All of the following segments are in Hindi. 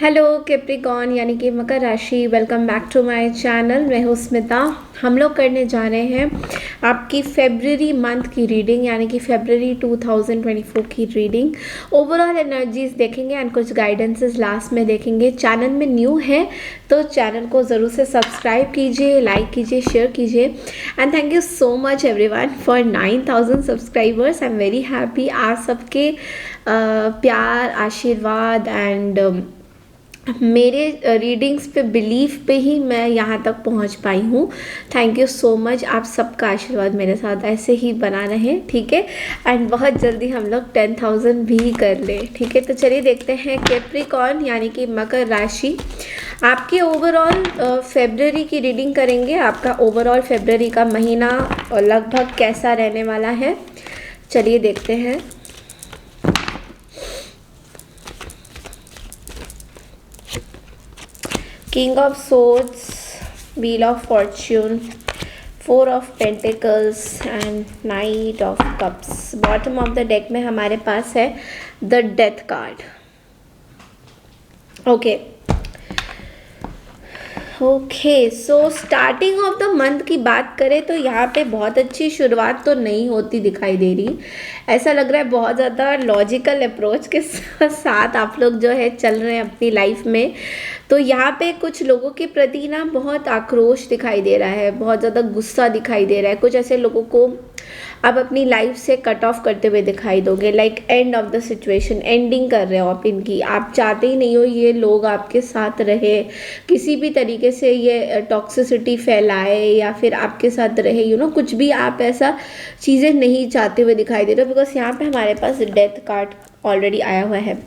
हेलो कैप्रिकॉर्न यानी कि मकर राशि, welcome back to my channel. मैं हूँ स्मिता। हम लोग करने जा रहे हैं आपकी फेब्रवरी मंथ की रीडिंग यानी कि फेब्रवरी 2024 की रीडिंग। ओवरऑल एनर्जीज देखेंगे एंड कुछ गाइडेंसेस लास्ट में देखेंगे। चैनल में न्यू है तो चैनल को ज़रूर से सब्सक्राइब कीजिए, लाइक कीजिए, शेयर कीजिए। And thank you so much everyone for 9000 subscribers. I am very happy. आप सबके प्यार, आशीर्वाद एंड मेरे रीडिंग्स पे बिलीफ पे ही मैं यहाँ तक पहुँच पाई हूँ। Thank you so much. आप सबका आशीर्वाद मेरे साथ ऐसे ही बना रहे, ठीक है। एंड बहुत जल्दी हम लोग 10,000 भी कर ले, ठीक है। तो चलिए देखते हैं कैप्रिकॉर्न यानी कि मकर राशि आपकी ओवरऑल फेब्रवरी की रीडिंग करेंगे। आपका ओवरऑल फेब्रवरी का महीना लगभग कैसा रहने वाला है, चलिए देखते हैं। King of Swords, Wheel of Fortune, Four of Pentacles and Knight of Cups। Bottom of the deck में हमारे पास है the death card. Okay so starting of the month की बात करें तो यहाँ पे बहुत अच्छी शुरुआत तो नहीं होती दिखाई दे रही। ऐसा लग रहा है बहुत ज़्यादा लॉजिकल अप्रोच के साथ आप लोग जो है चल रहे हैं अपनी लाइफ में। तो यहाँ पे कुछ लोगों के प्रति ना बहुत आक्रोश दिखाई दे रहा है, बहुत ज़्यादा गुस्सा दिखाई दे रहा है। कुछ ऐसे लोगों को आप अपनी लाइफ से कट ऑफ करते हुए दिखाई दोगे, like end of the situation, ending कर रहे हो आप इनकी। आप चाहते ही नहीं हो ये लोग आपके साथ रहे, किसी भी तरीके से ये टॉक्सिसिटी फैलाए या फिर आपके साथ रहे, कुछ भी आप ऐसा चीज़ें नहीं चाहते हुए दिखाई दे रहे हो। बिकॉज यहाँ पे हमारे पास डेथ कार्ड ऑलरेडी आया हुआ है।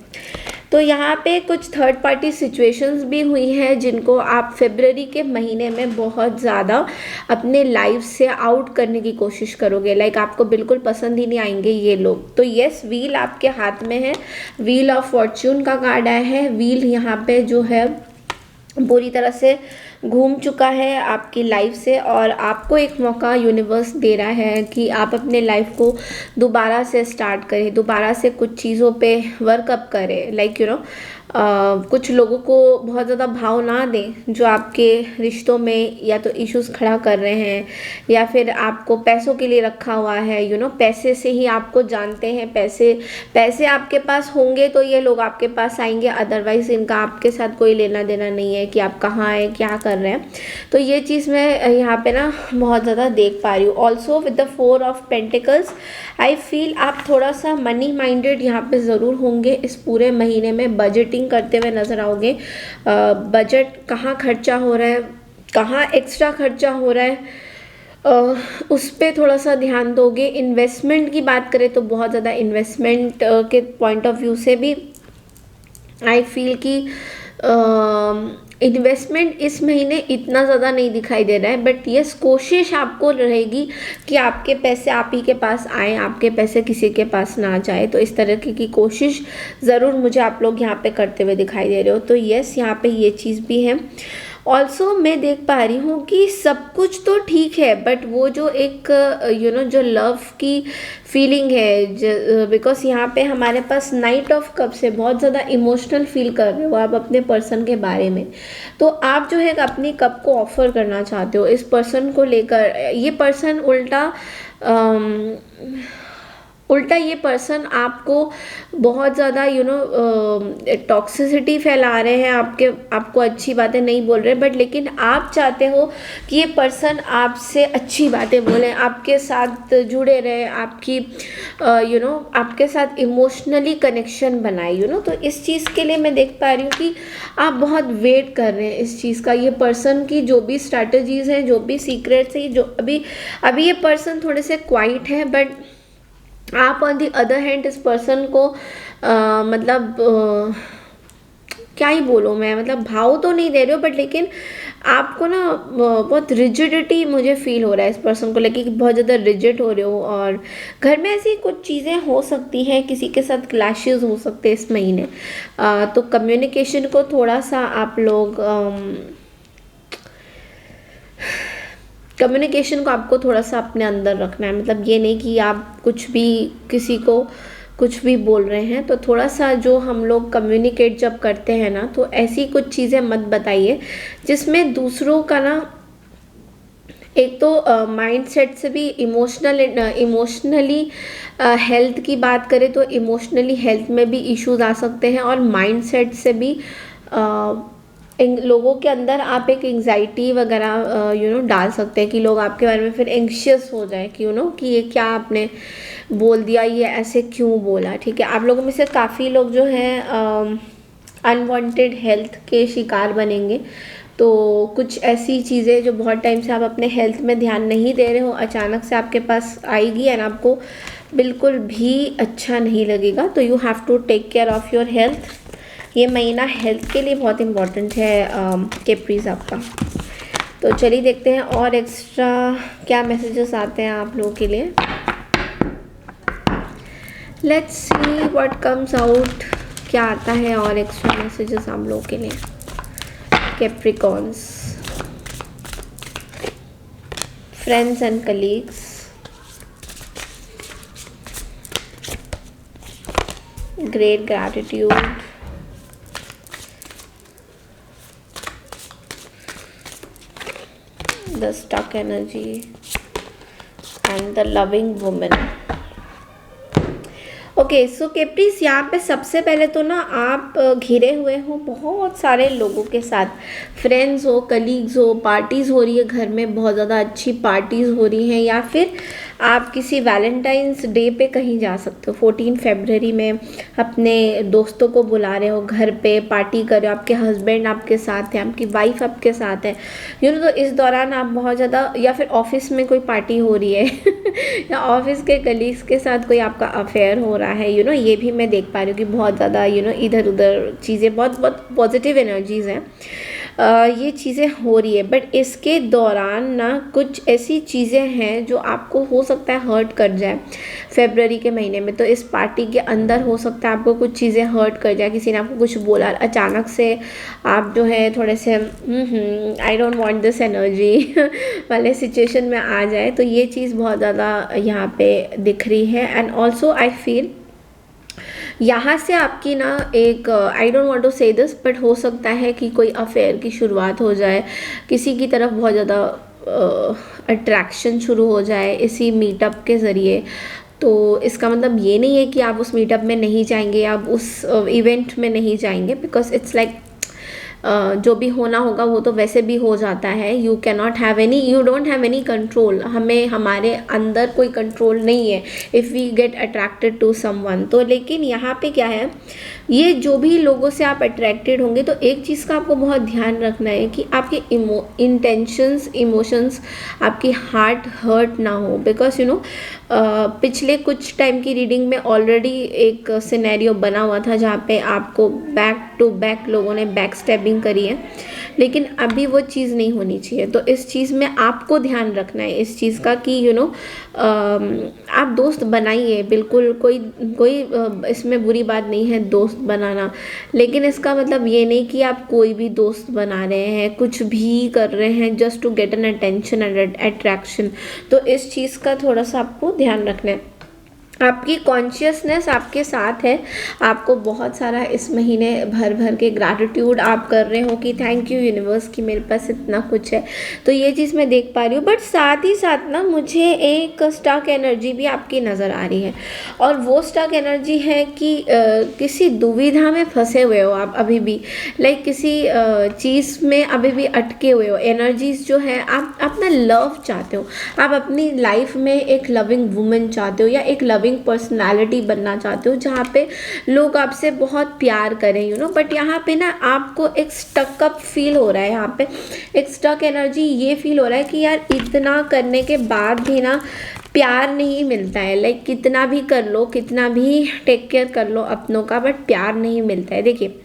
तो यहाँ पे कुछ थर्ड पार्टी सिचुएशंस भी हुई हैं जिनको आप फेब्रवरी के महीने में बहुत ज़्यादा अपने लाइफ से आउट करने की कोशिश करोगे। लाइक आपको बिल्कुल पसंद ही नहीं आएंगे ये लोग। तो यस, व्हील आपके हाथ में है, व्हील ऑफ फॉर्च्यून का कार्ड आया है। व्हील यहाँ पे जो है पूरी तरह से घूम चुका है आपकी लाइफ से और आपको एक मौका यूनिवर्स दे रहा है कि आप अपने लाइफ को दोबारा से स्टार्ट करें, दोबारा से कुछ चीज़ों पे वर्कअप करें। लाइक कुछ लोगों को बहुत ज़्यादा भाव ना दें जो आपके रिश्तों में या तो इश्यूज खड़ा कर रहे हैं या फिर आपको पैसों के लिए रखा हुआ है। पैसे से ही आपको जानते हैं, पैसे आपके पास होंगे तो ये लोग आपके पास आएंगे, अदरवाइज इनका आपके साथ कोई लेना देना नहीं है कि आप कहाँ हैं, क्या कर रहे हैं। तो ये चीज़ मैं यहाँ पे ना बहुत ज़्यादा देख पा रही हूँ। Also with the 4 of pentacles I feel आप थोड़ा सा मनी माइंडेड यहाँ पे ज़रूर होंगे। इस पूरे महीने में बजटिंग करते हुए नज़र आओगे। बजट कहाँ खर्चा हो रहा है, कहाँ एक्स्ट्रा खर्चा हो रहा है, उस पर थोड़ा सा ध्यान दोगे। इन्वेस्टमेंट की बात करें तो बहुत ज़्यादा इन्वेस्टमेंट के पॉइंट ऑफ व्यू से भी आई फील कि इन्वेस्टमेंट इस महीने इतना ज़्यादा नहीं दिखाई दे रहा है। बट यस, कोशिश आपको रहेगी कि आपके पैसे आप ही के पास आएँ, आपके पैसे किसी के पास ना जाए। तो इस तरह की कोशिश ज़रूर मुझे आप लोग यहाँ पे करते हुए दिखाई दे रहे हो। तो यस, यहाँ पे ये चीज़ भी है। ऑल्सो मैं देख पा रही हूँ कि सब कुछ तो ठीक है बट वो जो एक जो लव की फीलिंग है, बिकॉज यहाँ पे हमारे पास नाइट ऑफ कप्स है, बहुत ज़्यादा इमोशनल फील कर रहे हो आप अपने पर्सन के बारे में। तो आप जो है अपनी कप को ऑफर करना चाहते हो इस पर्सन को लेकर। ये पर्सन उल्टा ये पर्सन आपको बहुत ज़्यादा टॉक्सिसिटी फैला रहे हैं, आपको अच्छी बातें नहीं बोल रहे, बट लेकिन आप चाहते हो कि ये पर्सन आपसे अच्छी बातें बोलें, आपके साथ जुड़े रहे, आपके साथ इमोशनली कनेक्शन बनाए। तो इस चीज़ के लिए मैं देख पा रही हूँ कि आप बहुत वेट कर रहे हैं इस चीज़ का। ये पर्सन की जो भी स्ट्रैटेजीज़ हैं, जो भी सीक्रेट्स हैं, जो अभी ये पर्सन थोड़े से क्वाइट है, बट आप ऑन दी अदर हैंड इस पर्सन को क्या ही बोलूँ मैं, मतलब भाव तो नहीं दे रहे हो बट लेकिन आपको ना बहुत रिजिडिटी मुझे फील हो रहा है इस पर्सन को लेके कि बहुत ज़्यादा रिजिड हो रहे हो। और घर में ऐसी कुछ चीज़ें हो सकती हैं, किसी के साथ क्लैशेस हो सकते हैं इस महीने। तो कम्युनिकेशन को थोड़ा सा आप लोग कम्युनिकेशन को आपको थोड़ा सा अपने अंदर रखना है। मतलब ये नहीं कि आप कुछ भी किसी को कुछ भी बोल रहे हैं, तो थोड़ा सा जो हम लोग कम्युनिकेट जब करते हैं ना, तो ऐसी कुछ चीज़ें मत बताइए जिसमें दूसरों का ना, एक तो माइंड सेट से भी इमोशनली हेल्थ की बात करें तो इमोशनली हेल्थ में भी इश्यूज आ सकते हैं, और माइंड सेट से भी इन लोगों के अंदर आप एक एंग्जाइटी वगैरह डाल सकते हैं कि लोग आपके बारे में फिर एंग्शियस हो जाए कि कि ये क्या आपने बोल दिया, ये ऐसे क्यों बोला। ठीक है, आप लोगों में से काफ़ी लोग जो हैं अनवांटेड हेल्थ के शिकार बनेंगे। तो कुछ ऐसी चीज़ें जो बहुत टाइम से आप अपने हेल्थ में ध्यान नहीं दे रहे हो, अचानक से आपके पास आएगी एंड आपको बिल्कुल भी अच्छा नहीं लगेगा। तो you have to take care of your health. ये महीना हेल्थ के लिए बहुत इम्पॉर्टेंट है कैप्रीज आपका। तो चलिए देखते हैं और एक्स्ट्रा क्या मैसेजेस आते हैं आप लोगों के लिए। Let's see what comes out, क्या आता है और एक्स्ट्रा मैसेजेस आप लोगों के लिए। Capricorns, friends and colleagues, great gratitude, the stuck energy and the loving woman। Okay so Capris, यहाँ पे सबसे पहले तो ना आप घिरे हुए हो बहुत सारे लोगों के साथ, फ्रेंड्स हो, कलीग्स हो, पार्टीज़ हो रही है घर में, बहुत ज़्यादा अच्छी पार्टीज़ हो रही हैं, या फिर आप किसी वैलेंटाइंस डे पे कहीं जा सकते हो। 14 फरवरी में अपने दोस्तों को बुला रहे हो, घर पे पार्टी कर रहे हो, आपके हस्बैंड आपके साथ है, आपकी वाइफ आपके साथ है, तो इस दौरान आप बहुत ज़्यादा, या फिर ऑफिस में कोई पार्टी हो रही है या ऑफिस के कलीग्स के साथ कोई आपका अफेयर हो रहा है, ये भी मैं देख पा रही हूँ कि बहुत ज़्यादा इधर उधर चीज़ें, बहुत बहुत पॉजिटिव एनर्जीज़ हैं, ये चीज़ें हो रही है। बट इसके दौरान ना कुछ ऐसी चीज़ें हैं जो आपको हो सकता है हर्ट कर जाए फेब्रवरी के महीने में। तो इस पार्टी के अंदर हो सकता है आपको कुछ चीज़ें हर्ट कर जाए, किसी ने आपको कुछ बोला, अचानक से आप जो है थोड़े से I don't want this energy वाले सिचुएशन में आ जाए। तो ये चीज़ बहुत ज़्यादा यहाँ पे दिख रही है। एंड ऑल्सो आई फील यहाँ से आपकी ना एक, आई डोंट वांट टू से दिस, बट हो सकता है कि कोई अफेयर की शुरुआत हो जाए, किसी की तरफ बहुत ज़्यादा अट्रैक्शन शुरू हो जाए इसी मीटअप के ज़रिए। तो इसका मतलब ये नहीं है कि आप उस मीटअप में नहीं जाएंगे, आप उस इवेंट में नहीं जाएंगे, बिकॉज इट्स लाइक जो भी होना होगा वो तो वैसे भी हो जाता है। You don't have any control, हमें हमारे अंदर कोई कंट्रोल नहीं है if we get attracted to someone. तो लेकिन यहाँ पे क्या है, ये जो भी लोगों से आप अट्रैक्टेड होंगे, तो एक चीज़ का आपको बहुत ध्यान रखना है कि आपके इंटेंशंस, इमोशंस, आपकी हार्ट हर्ट ना हो। बिकॉज पिछले कुछ टाइम की रीडिंग में ऑलरेडी एक सिनेरियो बना हुआ था जहाँ पे आपको बैक टू बैक लोगों ने बैक स्टैबिंग करी है, लेकिन अभी वो चीज़ नहीं होनी चाहिए। तो इस चीज़ में आपको ध्यान रखना है इस चीज़ का कि आप दोस्त बनाइए, बिल्कुल कोई इसमें बुरी बात नहीं है दोस्त बनाना, लेकिन इसका मतलब ये नहीं कि आप कोई भी दोस्त बना रहे हैं, कुछ भी कर रहे हैं just to get an attention and attraction. तो इस चीज़ का थोड़ा सा आपको ध्यान रखना है। आपकी कॉन्शियसनेस आपके साथ है, आपको बहुत सारा इस महीने भर भर के ग्रैटिट्यूड आप कर रहे हो कि थैंक यू यूनिवर्स कि मेरे पास इतना कुछ है। तो ये चीज़ मैं देख पा रही हूँ। बट साथ ही साथ ना मुझे एक स्टक एनर्जी भी आपकी नज़र आ रही है, और वो स्टक एनर्जी है कि किसी दुविधा में फंसे हुए हो आप अभी भी, लाइक किसी चीज़ में अभी भी अटके हुए हो। एनर्जीज जो है, आप अपना लव चाहते हो, आप अपनी लाइफ में एक लविंग वुमन चाहते हो, या एक लविंग पर्सनालिटी बनना चाहते हो जहाँ पे लोग आपसे बहुत प्यार करें, बट यहाँ पे ना आपको एक स्टक अप फील हो रहा है। यहाँ पे एक स्टक एनर्जी ये फील हो रहा है कि यार इतना करने के बाद भी ना प्यार नहीं मिलता है। लाइक कितना भी कर लो, कितना भी टेक केयर कर लो अपनों का, बट प्यार नहीं मिलता है। देखिए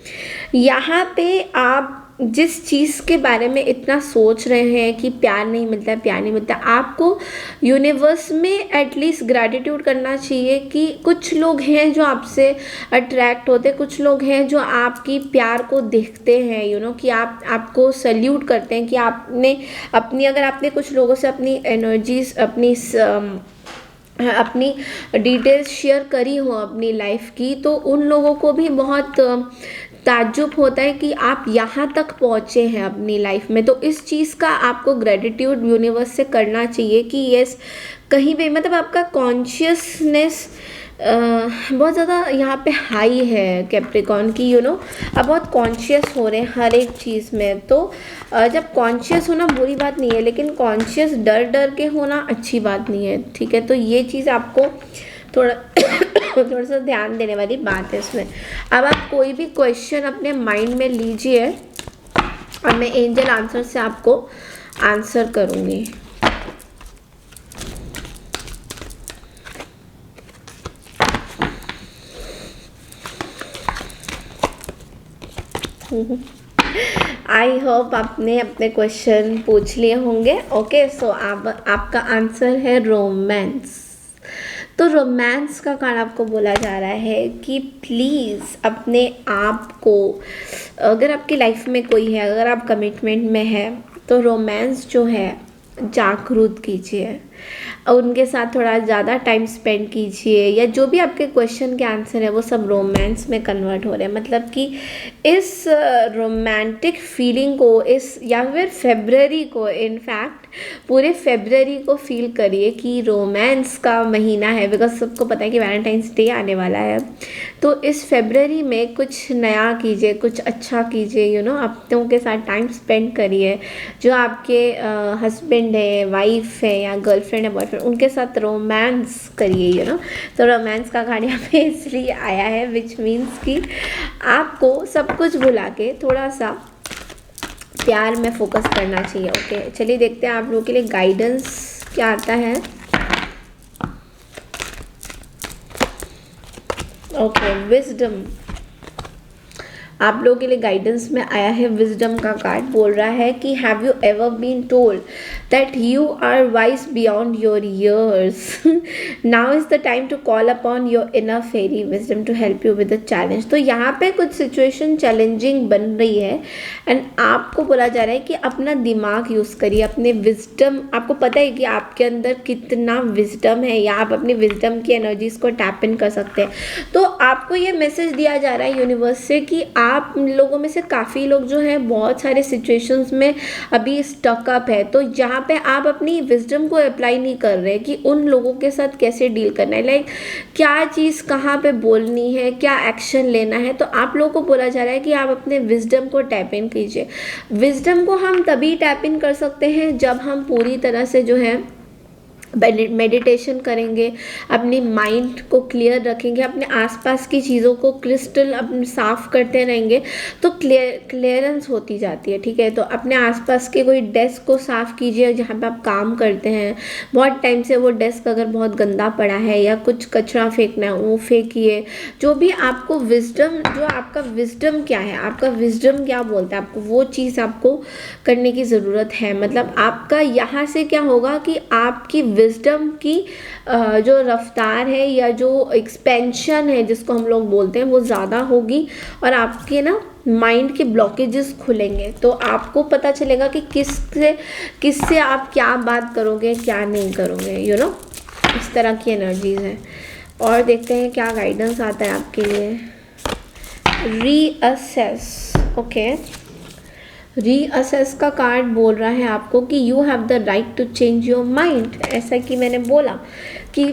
यहाँ पे आप जिस चीज़ के बारे में इतना सोच रहे हैं कि प्यार नहीं मिलता है, प्यार नहीं मिलता है, आपको यूनिवर्स में एटलीस्ट ग्रैटिट्यूड करना चाहिए कि कुछ लोग हैं जो आपसे अट्रैक्ट होते हैं, कुछ लोग हैं जो आपकी प्यार को देखते हैं, कि आपको सल्यूट करते हैं कि आपने अपनी, अगर आपने कुछ लोगों से अपनी एनर्जीज, अपनी अपनी डिटेल्स शेयर करी हो अपनी लाइफ की, तो उन लोगों को भी बहुत ताज्जुब होता है कि आप यहाँ तक पहुँचे हैं अपनी लाइफ में। तो इस चीज़ का आपको ग्रेटिट्यूड यूनिवर्स से करना चाहिए कि यस, कहीं भी मतलब आपका कॉन्शियसनेस बहुत ज़्यादा यहाँ पे हाई है कैप्रिकॉर्न की, आप बहुत कॉन्शियस हो रहे हैं हर एक चीज़ में। तो जब कॉन्शियस होना बुरी बात नहीं है, लेकिन कॉन्शियस डर डर के होना अच्छी बात नहीं है, ठीक है। तो ये चीज़ आपको थोड़ा थोड़ा सा ध्यान देने वाली बात है इसमें। अब आप कोई भी क्वेश्चन अपने माइंड में लीजिए और मैं एंजल आंसर से आपको आंसर करूँगी। आई होप आपने अपने क्वेश्चन पूछ लिए होंगे। ओके, सो आपका आंसर है रोमांस। तो रोमांस का कारण आपको बोला जा रहा है कि प्लीज़ अपने आप को, अगर आपकी लाइफ में कोई है, अगर आप कमिटमेंट में है, तो रोमांस जो है जागरूक कीजिए, उनके साथ थोड़ा ज़्यादा टाइम स्पेंड कीजिए, या जो भी आपके क्वेश्चन के आंसर है वो सब रोमांस में कन्वर्ट हो रहे हैं। मतलब कि इस रोमांटिक फीलिंग को, इस या फिर फेब्रवरी को, इनफैक्ट पूरे फेब्रवरी को फील करिए कि रोमांस का महीना है, बिकॉज सबको पता है कि वैलेंटाइंस डे आने वाला है। तो इस फेब्रवरी में कुछ नया कीजिए, कुछ अच्छा कीजिए, अपनों के साथ टाइम स्पेंड करिए। जो आपके हस्बैंड है, वाइफ है, या गर्लफ्रेंड है, बॉयफ्रेंड, उनके साथ रोमांस करिए। तो रोमांस का कार्ड यहाँ पे इसलिए आया है, विच मीन्स कि आपको सब कुछ भुला के थोड़ा सा प्यार में फोकस करना चाहिए। ओके, चलिए देखते हैं आप लोगों के लिए गाइडेंस क्या आता है। ओके, विजडम आप लोगों के लिए गाइडेंस में आया है। विजडम का कार्ड बोल रहा है कि have you ever been told that you are wise beyond your years, now is the time to call upon your inner fairy wisdom to help you with the challenge. तो यहाँ पे कुछ सिचुएशन चैलेंजिंग बन रही है एंड आपको बोला जा रहा है कि अपना दिमाग यूज़ करिए, अपने विजडम, आपको पता है कि आपके अंदर कितना विजडम है, या आप अपनी विजडम की एनर्जीज को टैप इन कर सकते हैं। तो आपको ये मैसेज दिया जा रहा है यूनिवर्स से कि आप लोगों में से काफ़ी लोग जो हैं बहुत सारे सिचुएशंस में अभी स्टक अप है। तो जहाँ पे आप अपनी विजडम को अप्लाई नहीं कर रहे कि उन लोगों के साथ कैसे डील करना है, लाइक क्या चीज़ कहाँ पे बोलनी है, क्या एक्शन लेना है। तो आप लोगों को बोला जा रहा है कि आप अपने विजडम को टैप इन कीजिए। विजडम को हम तभी टैप इन कर सकते हैं जब हम पूरी तरह से जो है मेडिटेशन करेंगे, अपनी माइंड को क्लियर रखेंगे, अपने आसपास की चीज़ों को क्रिस्टल अपने साफ करते रहेंगे, तो क्लियरेंस होती जाती है, ठीक है। तो अपने आसपास के कोई डेस्क को साफ़ कीजिए जहाँ पे आप काम करते हैं, बहुत टाइम से वो डेस्क अगर बहुत गंदा पड़ा है या कुछ कचरा फेंकना है वो फेंकिए। जो भी आपको विजडम, जो आपका विजडम क्या है, आपका विजडम क्या बोलता है आपको, वो चीज़ आपको करने की ज़रूरत है। मतलब आपका यहाँ से क्या होगा कि आपकी विजडम की जो रफ्तार है या जो एक्सपेंशन है जिसको हम लोग बोलते हैं वो ज़्यादा होगी, और आपके ना माइंड के ब्लॉकेजेस खुलेंगे। तो आपको पता चलेगा कि किससे आप क्या बात करोगे, क्या नहीं करोगे, इस तरह की एनर्जीज है। और देखते हैं क्या गाइडेंस आता है आपके लिए। रीअसेस, ओके, रीअसेस का कार्ड बोल रहा है आपको कि you have the right to change your mind. ऐसा कि मैंने बोला कि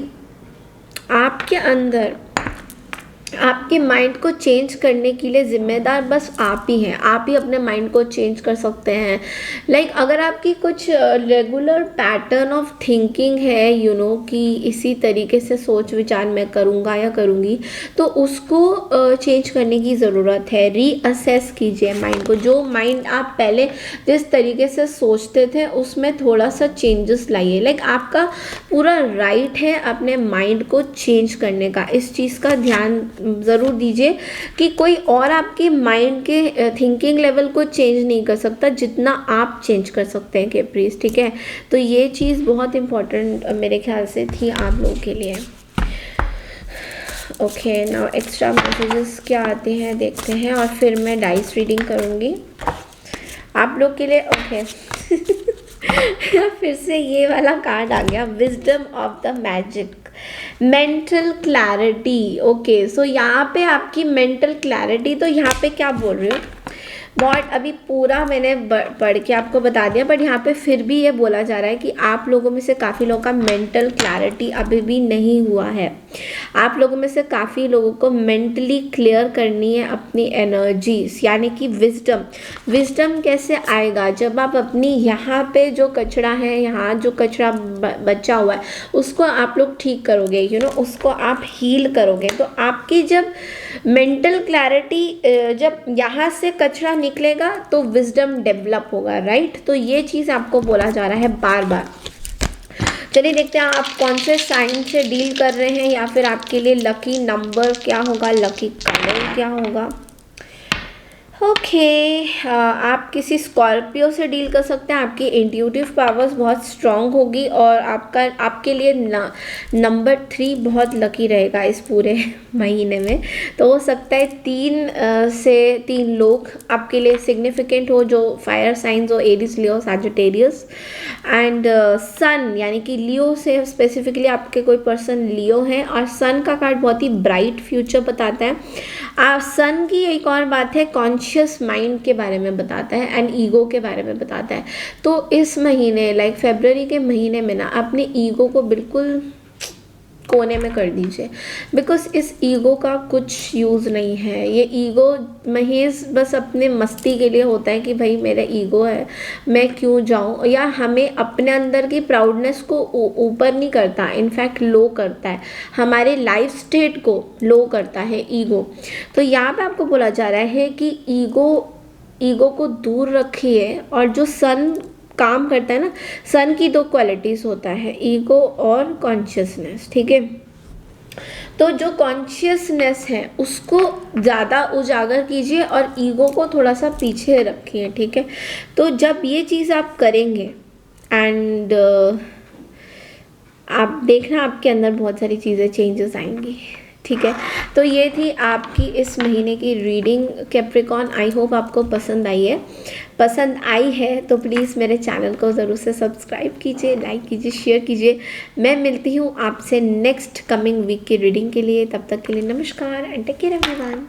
आपके अंदर आपके माइंड को चेंज करने के लिए ज़िम्मेदार बस आप ही हैं। आप ही अपने माइंड को चेंज कर सकते हैं। लाइक अगर आपकी कुछ रेगुलर पैटर्न ऑफ थिंकिंग है कि इसी तरीके से सोच विचार मैं करूँगा या करूँगी, तो उसको चेंज करने की ज़रूरत है। रीअसेस कीजिए माइंड को। जो माइंड आप पहले जिस तरीके से सोचते थे उसमें थोड़ा सा चेंजेस लाइए। लाइक आपका पूरा राइट है अपने माइंड को चेंज करने का। इस चीज़ का ध्यान ज़रूर दीजिए कि कोई और आपके माइंड के थिंकिंग लेवल को चेंज नहीं कर सकता जितना आप चेंज कर सकते हैं कैप्रीज, ठीक है। तो ये चीज़ बहुत इम्पोर्टेंट मेरे ख्याल से थी आप लोगों के लिए। ओके, नाउ एक्स्ट्रा मैसेजेस क्या आते हैं देखते हैं, और फिर मैं डाइस रीडिंग करूँगी आप लोग के लिए। ओके फिर से ये वाला कार्ड आ गया, wisdom of the magic. Mental clarity, okay. So यहाँ पे आपकी मेंटल क्लैरिटी, तो यहाँ पे क्या बोल रही हो, बहुत अभी पूरा मैंने पढ़ के आपको बता दिया, बट यहाँ पे फिर भी ये बोला जा रहा है कि आप लोगों में से काफ़ी लोगों का मेंटल क्लैरिटी अभी भी नहीं हुआ है। आप लोगों में से काफ़ी लोगों को मेंटली क्लियर करनी है अपनी एनर्जीज, यानी कि विजडम कैसे आएगा, जब आप अपनी यहाँ पे जो कचरा है, यहाँ जो कचरा बचा हुआ है, उसको आप लोग ठीक करोगे, उसको आप हील करोगे। तो आपकी जब मेंटल क्लैरिटी, जब यहाँ से कचरा निकलेगा तो विजडम डेवलप होगा, राइट। तो ये चीज़ आपको बोला जा रहा है बार बार। चलिए देखते हैं आप कौन से साइन से डील कर रहे हैं, या फिर आपके लिए लकी नंबर क्या होगा, लकी कलर क्या होगा। ओके, आप किसी स्कॉर्पियो से डील कर सकते हैं। आपकी इंट्यूटिव पावर्स बहुत स्ट्रांग होगी और आपके लिए नंबर 3 बहुत लकी रहेगा इस पूरे महीने में। तो हो सकता है 3 लोग आपके लिए सिग्निफिकेंट हो, जो फायर साइंस हो, एरीज, लियो, सैजिटेरियस एंड सन, यानी कि लियो से स्पेसिफिकली आपके कोई पर्सन लियो है। और सन का कार्ड बहुत ही ब्राइट फ्यूचर बताता है। सन की एक और बात है, कॉन्शियस माइंड के बारे में बताता है एंड ईगो के बारे में बताता है। तो इस महीने, लाइक फरवरी के महीने में ना, अपने ईगो को बिल्कुल कोने में कर दीजिए, बिकॉज इस ईगो का कुछ यूज़ नहीं है। ये ईगो महज बस अपने मस्ती के लिए होता है कि भाई मेरा ईगो है, मैं क्यों जाऊँ, या हमें अपने अंदर की प्राउडनेस को ऊपर नहीं करता, इनफैक्ट लो करता है, हमारे लाइफ स्टेट को लो करता है ईगो। तो यहाँ पे आपको बोला जा रहा है कि ईगो को दूर रखिए। और जो सन काम करता है ना, सन की 2 क्वालिटीज होता है, ईगो और कॉन्शियसनेस, ठीक है। तो जो कॉन्शियसनेस है उसको ज़्यादा उजागर कीजिए और ईगो को थोड़ा सा पीछे रखिए, ठीक है। तो जब ये चीज़ आप करेंगे एंड आप देखना आपके अंदर बहुत सारी चीज़ें चेंजेस आएंगी, ठीक है। तो ये थी आपकी इस महीने की रीडिंग कैप्रिकॉर्न। आई होप आपको पसंद आई है तो प्लीज़ मेरे चैनल को ज़रूर से सब्सक्राइब कीजिए, लाइक कीजिए, शेयर कीजिए। मैं मिलती हूँ आपसे नेक्स्ट कमिंग वीक की रीडिंग के लिए। तब तक के लिए नमस्कार एंड टेक केयर एवरीवन।